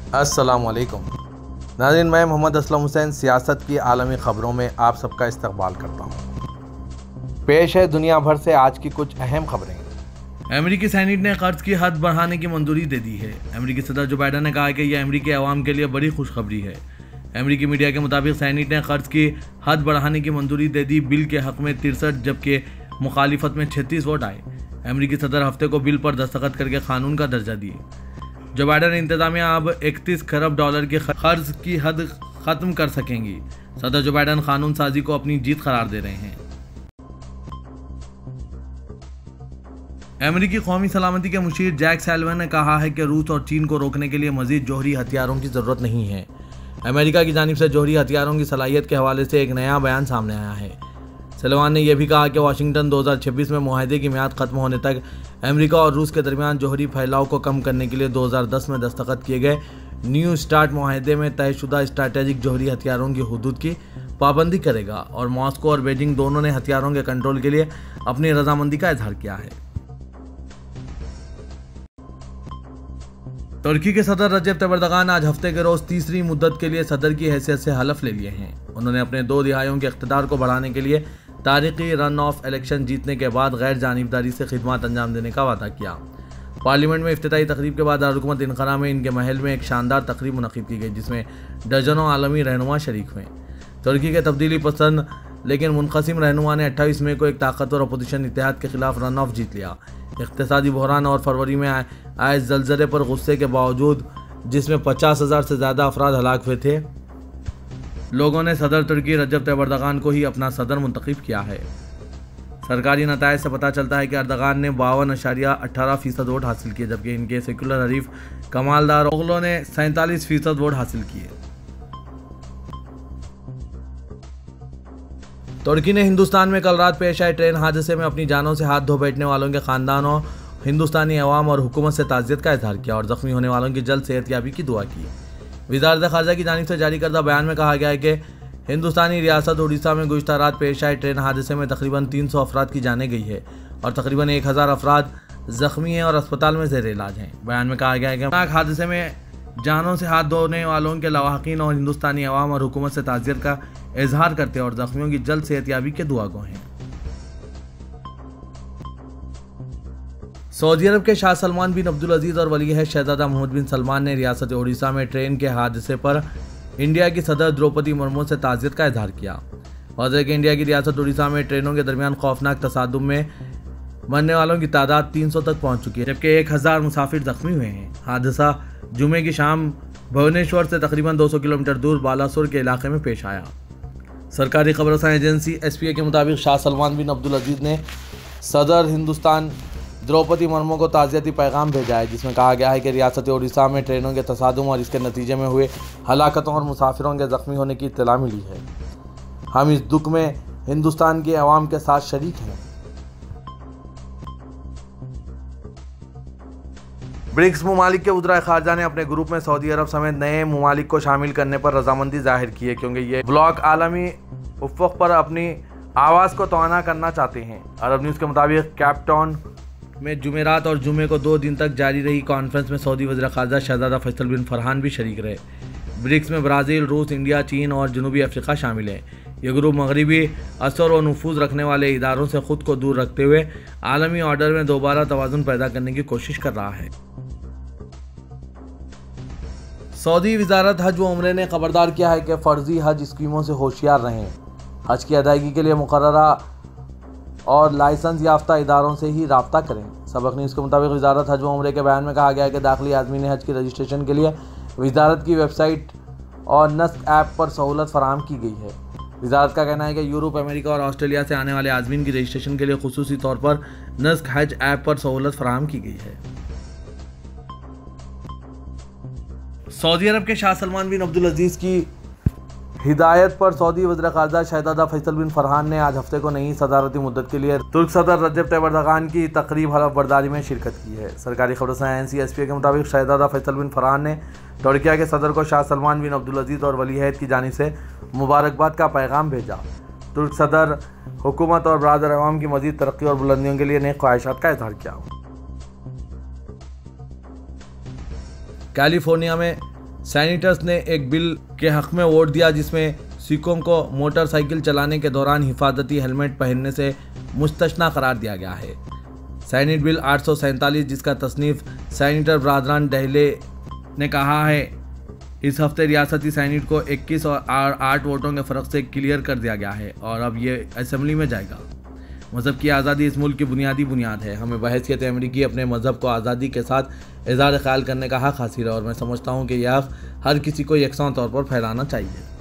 अस्सलामुअलैकुम नाज़रीन, मैं मोहम्मद असलम हुसैन सियासत की आलमी ख़बरों में आप सबका इस्तकबाल करता हूँ। पेश है दुनिया भर से आज की कुछ अहम खबरें। अमेरिकी सेनेट ने कर्ज की हद बढ़ाने की मंजूरी दे दी है। अमेरिकी सदर जो बाइडन ने कहा कि यह अमेरिकी अवाम के लिए बड़ी खुशखबरी है। अमेरिकी मीडिया के मुताबिक सेनेट ने कर्ज की हद बढ़ाने की मंजूरी दे दी। बिल के हक में 63 जबकि मुखालिफत में 36 वोट आए। अमेरिकी सदर हफ्ते को बिल पर दस्तखत करके कानून का दर्जा दिए। जो बाइडन इंतजामिया अब 31 खरब डॉलर के कर्ज की हद खत्म कर सकेंगी। सदर जो बाइडन कानून साजी को अपनी जीत करार दे रहे हैं। अमेरिकी कौमी सलामती के मुशीर जैक सैल्वन ने कहा है कि रूस और चीन को रोकने के लिए मजीद जौहरी हथियारों की जरूरत नहीं है। अमेरिका की जानिब से जौहरी हथियारों की सलाहियत के हवाले से एक नया बयान सामने आया है। सैल्वन ने यह भी कहा कि वाशिंगटन 2026 में मुआहदे की मियाद खत्म होने तक अमेरिका और रूस के दरमियान जौहरी फैलाव को कम करने के लिए 2010 में दस्तखत किए गए न्यू स्टार्ट मुआहदे में तयशुदा स्ट्रैटेजिक जौहरी हथियारों की हुदूद की पाबंदी करेगा और मॉस्को और बीजिंग दोनों ने हथियारों के कंट्रोल के लिए अपनी रजामंदी का इजहार किया है। तुर्की के सदर रजब तैयब एर्दोगान आज हफ्ते के रोज तीसरी मुद्दत के लिए सदर की हैसियत से हलफ ले लिए हैं। उन्होंने अपने 2 दिहाइयों के इख्तिदार को बढ़ाने के लिए तारीखी रन ऑफ इलेक्शन जीतने के बाद गैर जानिबदारी से खिदमत अंजाम देने का वादा किया। पार्लियामेंट में इफ्तिताई तकरीब के बाद दारुल-हुकूमत इनकरा में इनके महल में एक शानदार तकरीब मुनक़िद की गई, जिसमें दर्जनों आलमी रहनुमा शरीक हुए। तुर्की के तब्दीली पसंद लेकिन मुनक़सिम रहनुमा ने 28 मई को एक ताकतवर अपोजिशन इत्तेहाद के खिलाफ रन ऑफ जीत लिया। इक़्तिसादी बहरान और फरवरी में आए ज़लज़ले पर गुस्से के बावजूद, जिसमें 50,000 से ज़्यादा अफराद हलाक हुए थे, लोगों ने सदर तुर्की रजब तैयब एर्दोगान को ही अपना सदर मुंतखब किया है। सरकारी नतायज से पता चलता है कि एर्दोगान ने 52.18% वोट हासिल किए, जबकि इनके सेकुलर हरीफ कमालदार ओगलो ने 47% वोट हासिल किए। तुर्की ने हिंदुस्तान में कल रात पेश आए ट्रेन हादसे में अपनी जानों से हाथ धो बैठने वालों के खानदानों, हिंदुस्तानी अवाम और हुकूमत से ताज़ियत का इजहार किया और जख्मी होने वालों की जल्द सेहतयाबी की दुआ की। वज़ारत ख़ारजा की जानिब से जारी करदा बयान में कहा गया है कि हिंदुस्तानी रियासत उड़ीसा में गुज़िश्ता रात पेश आए ट्रेन हादसे में तकरीबन 300 अफराद की जानें गई है और तकरीबन 1000 अफराद जख्मी हैं और अस्पताल में ज़ेर इलाज हैं। बयान में कहा गया है कि हादसे में जानों से हाथ धोने वालों के लवाहिकीन और हिंदुस्तानी अवाम और हुकूमत से ताज़ियत का इजहार करते हैं और जख्मियों की जल्द सेहतयाबी के दुआ गो हैं। सऊदी अरब के शाह सलमान बिन अब्दुल अजीज़ और वली अहद शहजादा मोहम्मद बिन सलमान ने रियासत उड़ीसा में ट्रेन के हादसे पर इंडिया की सदर द्रौपदी मुर्मू से ताज़ियत का इजहार किया। वाज़ेह कि इंडिया की रियासत उड़ीसा में ट्रेनों के दरमियान खौफनाक तसादुम में मरने वालों की तादाद 300 तक पहुंच चुकी है, जबकि 1000 मुसाफिर जख्मी हुए हैं। हादसा जुमे की शाम भुवनेश्वर से तकरीबन 200 किलोमीटर दूर बालासोर के इलाके में पेश आया। सरकारी खबरसां एजेंसी SPA के मुताबिक शाह सलमान बिन अब्दुल अजीज़ ने सदर हिंदुस्तान द्रौपदी मुर्मू को ताज़ियती पैगाम भेजा है, जिसमें कहा गया है कि रियासत उड़ीसा में ट्रेनों के तसादुम और इसके नतीजे में हुए हलाकतों और मुसाफिरों के ज़ख्मी होने की इत्तला मिली है। हम इस दुख में हिंदुस्तान के अवाम के साथ शरीक हैं। ब्रिक्स ममालिक के वज़राए ख़ारजा ने अपने ग्रुप में सऊदी अरब समेत नए ममालिक को शामिल करने पर रजामंदी जाहिर की है, क्योंकि ये ब्लॉक आलमी उफ़्क़ पर अपनी आवाज़ को तवाना करना चाहते हैं। अरब न्यूज़ के मुताबिक कैपटाउन में जुमेरात और जुमे को 2 दिन तक जारी रही कॉन्फ्रेंस में सऊदी वज़ीर ख़ारजा शहजादा फैसल बिन फरहान भी शरीक रहे। ब्रिक्स में ब्राज़ील, रूस, इंडिया, चीन और जनूबी अफ्रीका शामिल है। ये ग्रुप मगरबी असर और नफूज़ रखने वाले इदारों से ख़ुद को दूर रखते हुए आलमी ऑर्डर में दोबारा तवाज़ुन पैदा करने की कोशिश कर रहा है। सऊदी वज़ारत हज व उम्रे ने खबरदार किया है कि फ़र्जी हज स्कीमों से होशियार रहें। हज की अदायगी के लिए मुकर्ररा और लाइसेंस याफ्ता इदारों से ही राब्ता करें। सबक न्यूज़ के मुताबिक वज़ारत हज व उम्रे के बयान में कहा गया है कि दाखिली आज़मीन हज की रजिस्ट्रेशन के लिए वज़ारत की वेबसाइट और नस्क ऐप पर सहूलत फराहम की गई है। वज़ारत का कहना है कि यूरोप, अमेरिका और ऑस्ट्रेलिया से आने वाले आज़मीन की रजिस्ट्रेशन के लिए खुसूसी तौर पर नस्क हज ऐप पर सहूलत फराहम की गई है। सऊदी अरब के शाह सलमान बिन अब्दुल अजीज़ की हिदायत पर सऊदी वज़ीर ख़ारजा शहजादा फैसल बिन फरहान ने आज हफ्ते को नई सदारती मुद्दत के लिए तुर्क सदर रजब तैयब एर्दोगान की तकरीब हलफ बर्दारी में शिरकत की है। सरकारी खबरसां एजेंसी SPA के मुताबिक शहजादा फैसल बिन फरहान ने तुर्किया के सदर को शाह सलमान बिन अब्दुल अजीज़ और वली अहद की जानिब से मुबारकबाद का पैगाम भेजा। तुर्क सदर हुकूमत और बरादर अवाम की मज़ीद तरक्की और बुलंदियों के लिए नेक ख्वाहिशात का इज़हार किया। कैलिफोर्निया में सैनिटर्स ने एक बिल के हक में वोट दिया जिसमें सिखों को मोटरसाइकिल चलाने के दौरान हिफाजती हेलमेट पहनने से मुस्तस्ना करार दिया गया है। सैनिट बिल 847 जिसका तसनीफ सैनिटर बरदरान दहले ने कहा है, इस हफ्ते रियासती सैनिट को 21 और 8 वोटों के फ़र्क से क्लियर कर दिया गया है और अब ये असेंबली में जाएगा। मज़हब की आज़ादी इस मुल्क की बुनियादी बुनियाद है। हमें बहैसियत अमरीकी अपने मज़हब को आज़ादी के साथ इज़हार ख्याल करने का हक़ हासिल है और मैं समझता हूँ कि यह हक़ हर किसी को यकसां तौर पर फैलाना चाहिए।